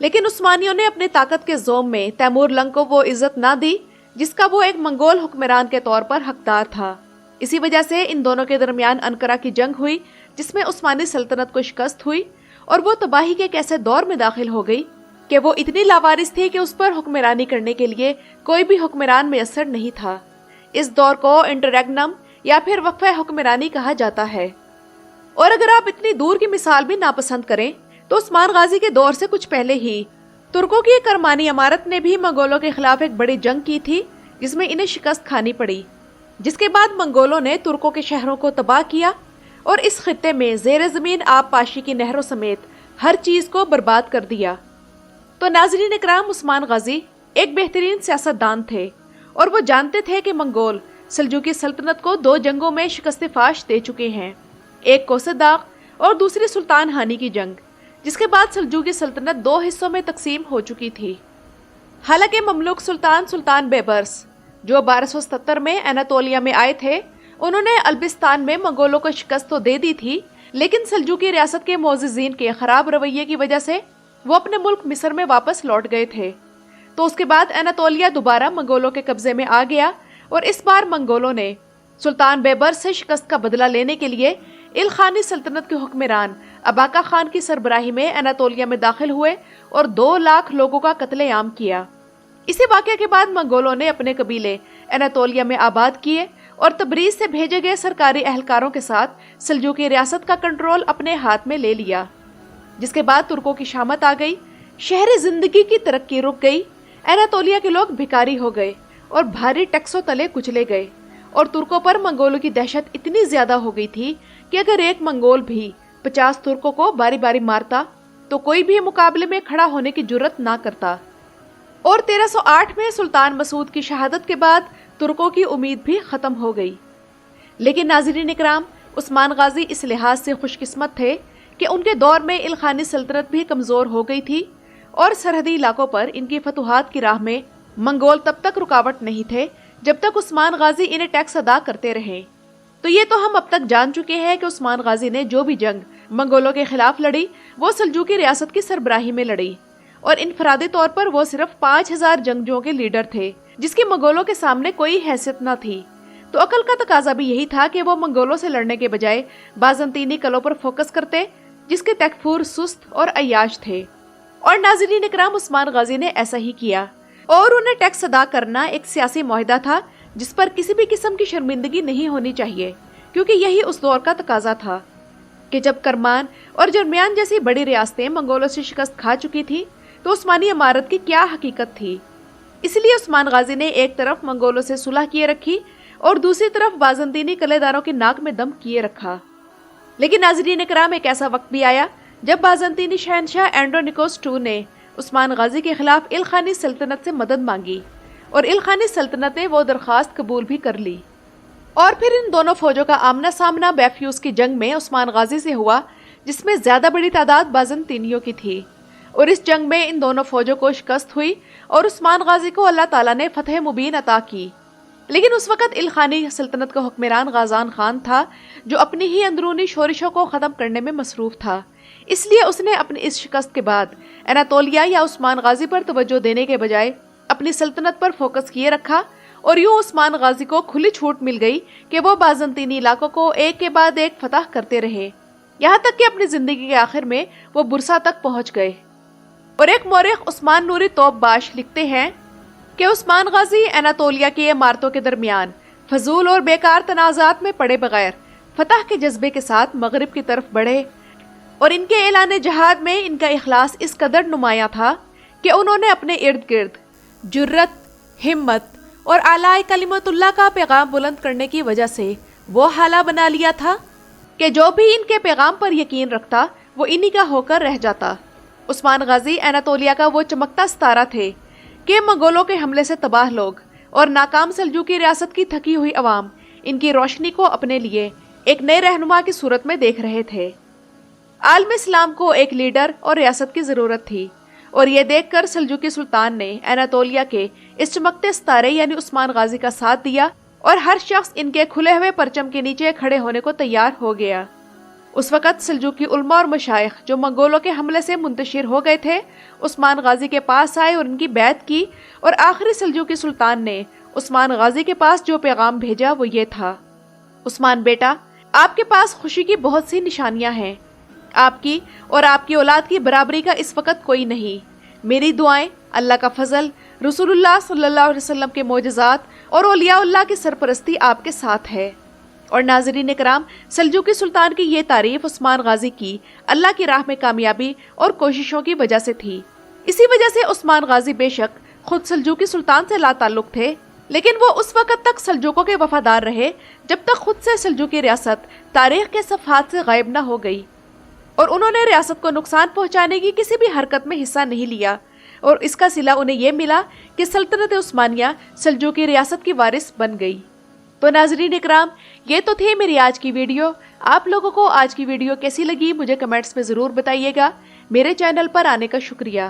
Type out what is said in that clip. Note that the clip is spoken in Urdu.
لیکن عثمانیوں نے اپنی طاقت کے زوم میں تیمور لنگ کو وہ عزت نہ دی جس کا وہ ایک منگول حکمران کے طور پر حقدار تھا۔ اسی وجہ سے ان دونوں کے درمیان انقرہ کی جنگ ہوئی، جس میں عثمانی سلطنت کو شکست ہوئی اور وہ تباہی کے ایک ایسے دور میں داخل ہو گئی کہ وہ اتنی لاوارث تھی کہ اس پر حکمرانی کرنے کے لیے کوئی بھی حکمران میسر نہیں تھا۔ اس دور کو انٹرریگنم یا پھر وقفہ حکمرانی کہا جاتا ہے۔ اور اگر آپ اتنی دور کی مثال بھی ناپسند کریں تو عثمان غازی کے دور سے کچھ پہلے ہی ترکوں کی کرمانی امارت نے بھی منگولوں کے خلاف ایک بڑی جنگ کی تھی، جس میں انہیں شکست کھانی پڑی، جس کے بعد منگولوں نے ترکوں کے شہروں کو تباہ کیا اور اس خطے میں زیر زمین آب پاشی کی نہروں سمیت ہر چیز کو برباد کر دیا۔ تو ناظرین اکرام، عثمان غازی ایک بہترین سیاست دان تھے اور وہ جانتے تھے کہ منگول سلجوقی سلطنت کو 2 جنگوں میں شکست فاش دے چکے ہیں، ایک کوسہ داغ اور دوسری سلطان ہانی کی جنگ، جس کے بعد سلجوقی سلطنت 2 حصوں میں تقسیم ہو چکی تھی۔ حالانکہ مملوک سلطان بیبرس جو 1277 میں اناتولیا میں آئے تھے، انہوں نے البستان میں منگولوں کو شکست تو دے دی تھی، لیکن سلجوقی ریاست کے معززین کے خراب رویے کی وجہ سے وہ اپنے ملک مصر میں واپس لوٹ گئے تھے۔ تو اس کے بعد اناتولیا دوبارہ منگولوں کے قبضے میں آ گیا اور اس بار منگولوں نے سلطان بیبرس سے شکست کا بدلہ لینے کے لیے الخانی سلطنت کے حکمران اباقا خان کی سربراہی میں اناتولیا میں داخل ہوئے اور 2 لاکھ لوگوں کا قتل عام کیا۔ اسی واقعے کے بعد منگولوں نے اپنے قبیلے اناتولیا میں آباد کیے اور تبریز سے بھیجے گئے سرکاری اہلکاروں کے ساتھ سلجوقی ریاست کا کنٹرول اپنے ہاتھ میں لے لیا، جس کے بعد ترکوں کی شامت آ گئی، شہری زندگی کی ترقی رک گئی، اناتولیا کے لوگ بھکاری ہو گئے اور بھاری ٹیکسوں تلے کچلے گئے، اور ترکوں پر منگولوں کی دہشت اتنی زیادہ ہو گئی تھی کہ اگر ایک منگول بھی 50 ترکوں کو باری باری مارتا تو کوئی بھی مقابلے میں کھڑا ہونے کی جرت نہ کرتا۔ اور 1308 میں سلطان مسعود کی شہادت کے بعد ترکوں کی امید بھی ختم ہو گئی۔ لیکن ناظرین اکرام، عثمان غازی اس لحاظ سے خوش قسمت تھے کہ ان کے دور میں الخانی سلطنت بھی کمزور ہو گئی تھی اور سرحدی علاقوں پر ان کی فتوحات کی راہ میں منگول تب تک رکاوٹ نہیں تھے جب تک عثمان غازی انہیں ٹیکس ادا کرتے رہے۔ تو یہ تو ہم اب تک جان چکے ہیں کہ عثمان غازی نے جو بھی جنگ منگولوں کے خلاف لڑی وہ سلجوقی ریاست کی سربراہی میں لڑی، اور انفرادی طور پر وہ صرف 5000 جنگجوؤں کے لیڈر تھے جس کی منگولوں کے سامنے کوئی حیثیت نہ تھی۔ تو عقل کا تقاضا بھی یہی تھا کہ وہ منگولوں سے لڑنے کے بجائے بازنطینی قلعوں پر فوکس کرتے جس کے تکفور سست اور عیاش تھے۔ اور ناظرین اکرام، عثمان غازی نے ایسا ہی کیا، اور انہیں ٹیکس ادا کرنا ایک سیاسی معاہدہ تھا جس پر کسی بھی قسم کی شرمندگی نہیں ہونی چاہیے، کیونکہ یہی اس دور کا تقاضا تھا کہ جب کرمان اور جرمیان جیسی بڑی ریاستیں منگولوں سے شکست کھا چکی تھی تو عثمانی امارت کی کیا حقیقت تھی۔ اس لیے عثمان غازی نے ایک طرف منگولوں سے صلح کیے رکھی اور دوسری طرف بازنطینی قلعے داروں کی ناک میں دم کیے رکھا۔ لیکن ناظرین اکرام، ایک ایسا وقت بھی آیا جب بازنطینی شہنشاہ اینڈرونیکوس II نے عثمان غازی کے خلاف الخانی سلطنت سے مدد مانگی، اور الخانی سلطنت نے وہ درخواست قبول بھی کر لی۔ اور پھر ان دونوں فوجوں کا آمنا سامنا بیفیوس کی جنگ میں عثمان غازی سے ہوا، جس میں زیادہ بڑی تعداد بازنطینیوں کی تھی، اور اس جنگ میں ان دونوں فوجوں کو شکست ہوئی اور عثمان غازی کو اللہ تعالیٰ نے فتح مبین عطا کی۔ لیکن اس وقت الخانی سلطنت کا حکمران غازان خان تھا جو اپنی ہی اندرونی شورشوں کو ختم کرنے میں مصروف تھا، اس لیے اس نے اپنی اس شکست کے بعد اناتولیا یا عثمان غازی پر توجہ دینے کے بجائے اپنی سلطنت پر فوکس کیے رکھا، اور یوں عثمان غازی کو کھلی چھوٹ مل گئی کہ وہ بازنطینی علاقوں کو ایک کے بعد ایک فتح کرتے رہے، یہاں تک کہ اپنی زندگی کے آخر میں وہ برسا تک پہنچ گئے۔ اور ایک مورخ عثمان نوری توپ باش لکھتے ہیں کہ عثمان غازی اناتولیا کی عمارتوں کے درمیان فضول اور بیکار تنازعات میں پڑے بغیر فتح کے جذبے کے ساتھ مغرب کی طرف بڑھے، اور ان کے اعلان جہاد میں ان کا اخلاص اس قدر نمایاں تھا کہ انہوں نے اپنے ارد گرد جرت، ہمت اور اعلیٰ کلمت اللہ کا پیغام بلند کرنے کی وجہ سے وہ حالہ بنا لیا تھا کہ جو بھی ان کے پیغام پر یقین رکھتا وہ انہی کا ہو کر رہ جاتا۔ عثمان غازی اناتولیا کا وہ چمکتا ستارہ تھے کہ منگولوں کے حملے سے تباہ لوگ اور ناکام سلجوقی ریاست کی تھکی ہوئی عوام ان کی روشنی کو اپنے لیے ایک نئے رہنما کی صورت میں دیکھ رہے تھے۔ عالم اسلام کو ایک لیڈر اور ریاست کی ضرورت تھی، اور یہ دیکھ کر سلجوقی سلطان نے اناتولیا کے اس چمکتے ستارے یعنی عثمان غازی کا ساتھ دیا، اور ہر شخص ان کے کھلے ہوئے پرچم کے نیچے کھڑے ہونے کو تیار ہو گیا۔ اس وقت سلجوقی علماء اور مشائخ جو منگولوں کے حملے سے منتشر ہو گئے تھے عثمان غازی کے پاس آئے اور ان کی بیعت کی، اور آخری سلجوقی سلطان نے عثمان غازی کے پاس جو پیغام بھیجا وہ یہ تھا: عثمان بیٹا، آپ کے پاس خوشی کی بہت سی نشانیاں ہیں، آپ کی اور آپ کی اولاد کی برابری کا اس وقت کوئی نہیں۔ میری دعائیں، اللہ کا فضل، رسول اللہ صلی اللہ علیہ وسلم کے معجزات اور اولیاء اللہ کی سرپرستی آپ کے ساتھ ہے۔ اور ناظرین اکرام، سلجوقی سلطان کی یہ تعریف عثمان غازی کی اللہ کی راہ میں کامیابی اور کوششوں کی وجہ سے تھی۔ اسی وجہ سے عثمان غازی بے شک خود سلجوقی سلطان سے لا تعلق تھے، لیکن وہ اس وقت تک سلجوقوں کے وفادار رہے جب تک خود سے سلجوقی ریاست تاریخ کے صفحات سے غائب نہ ہو گئی، اور انہوں نے ریاست کو نقصان پہنچانے کی کسی بھی حرکت میں حصہ نہیں لیا، اور اس کا صلہ انہیں یہ ملا کہ سلطنت عثمانیہ سلجوقی ریاست کی وارث بن گئی۔ تو ناظرین اکرام، یہ تو تھی میری آج کی ویڈیو۔ آپ لوگوں کو آج کی ویڈیو کیسی لگی مجھے کمنٹس میں ضرور بتائیے گا۔ میرے چینل پر آنے کا شکریہ۔